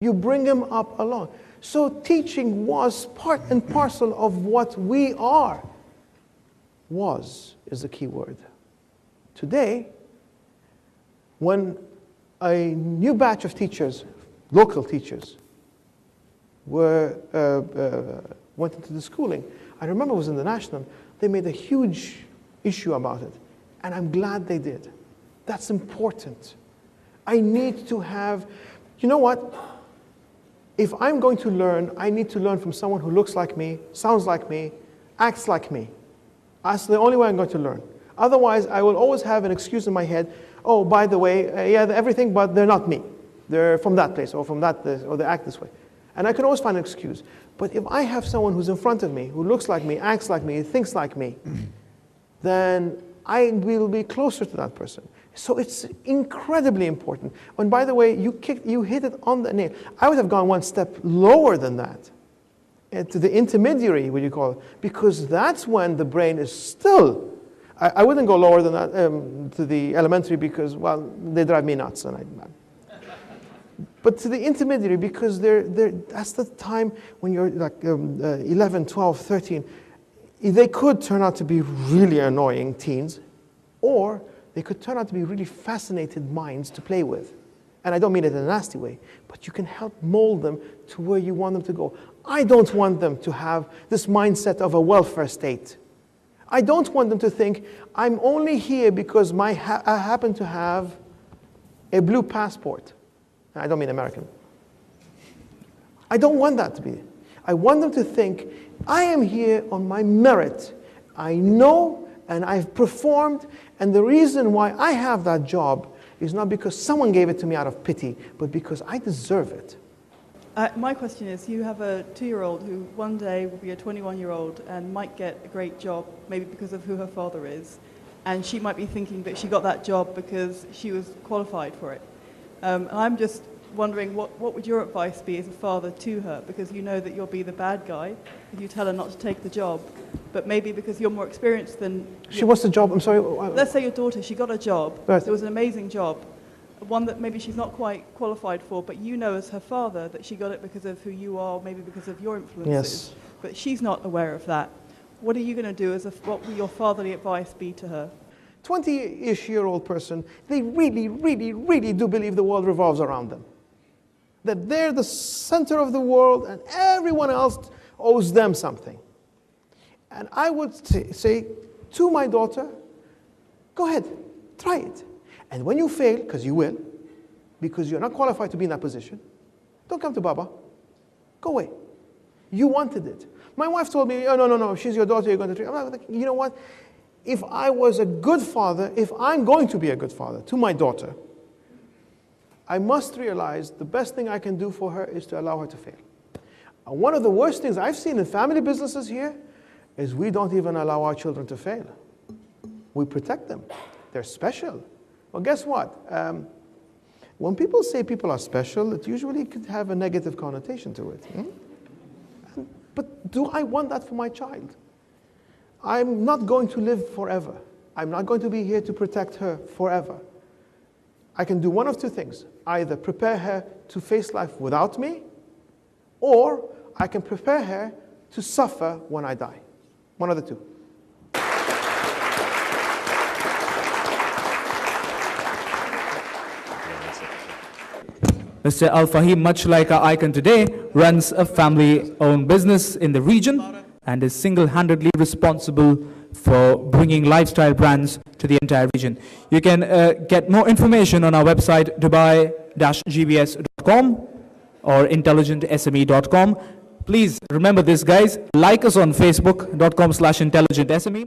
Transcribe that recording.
You bring them up along. So teaching was part and parcel of what we are. Was is the key word. Today, when a new batch of teachers, local teachers, went into the schooling, I remember it was in the National, they made a huge issue about it. And I'm glad they did. That's important. I need to have, you know what? If I'm going to learn, I need to learn from someone who looks like me, sounds like me, acts like me. That's the only way I'm going to learn. Otherwise, I will always have an excuse in my head. Oh, by the way, yeah, everything, but they're not me. They're from that place, or from that place, or they act this way. And I can always find an excuse. But if I have someone who's in front of me, who looks like me, acts like me, thinks like me, then I will be closer to that person. So it's incredibly important. And by the way, you hit it on the nail. I would have gone one step lower than that, to the intermediary, what you call it, because that's when the brain is still. I wouldn't go lower than that to the elementary because, well, they drive me nuts, but to the intermediary, because that's the time when you're like 11, 12, 13. They could turn out to be really annoying teens, or they could turn out to be really fascinated minds to play with. And I don't mean it in a nasty way, but you can help mold them to where you want them to go. I don't want them to have this mindset of a welfare state. I don't want them to think, I'm only here because I happen to have a blue passport. I don't mean American. I don't want that to be. I want them to think, I am here on my merit. I know and I've performed, and the reason why I have that job is not because someone gave it to me out of pity, but because I deserve it. My question is, you have a 2-year-old who one day will be a 21-year-old and might get a great job, maybe because of who her father is, and she might be thinking that she got that job because she was qualified for it. And I'm just wondering, what would your advice be as a father to her? Because you know that you'll be the bad guy if you tell her not to take the job, but maybe because you're more experienced than... She wants the job, I'm sorry. Let's say your daughter, she got a job, right. It was an amazing job, one that maybe she's not quite qualified for, but you know as her father that she got it because of who you are, maybe because of your influences. Yes. But she's not aware of that. What are you going to do what will your fatherly advice be to her? 20-ish-year-old person, they really, really, really do believe the world revolves around them. That they're the center of the world and everyone else owes them something. And I would say to my daughter, go ahead, try it. And when you fail, because you will, because you're not qualified to be in that position, don't come to Baba. Go away. You wanted it. My wife told me, oh, no, she's your daughter, you're going to treat her. I'm like, you know what? If I was a good father, if I'm going to be a good father to my daughter, I must realize the best thing I can do for her is to allow her to fail. One of the worst things I've seen in family businesses here is we don't even allow our children to fail. We protect them. They're special. Well, guess what? When people say people are special, it usually could have a negative connotation to it. But do I want that for my child? I'm not going to live forever. I'm not going to be here to protect her forever. I can do one of two things. Either prepare her to face life without me, or I can prepare her to suffer when I die. One of the two. Mr. Al-Fahim, much like our icon today, runs a family-owned business in the region and is single-handedly responsible for bringing lifestyle brands to the entire region. You can get more information on our website, dubai-gbs.com or intelligentsme.com. Please remember this, guys. Like us on facebook.com/intelligentsme.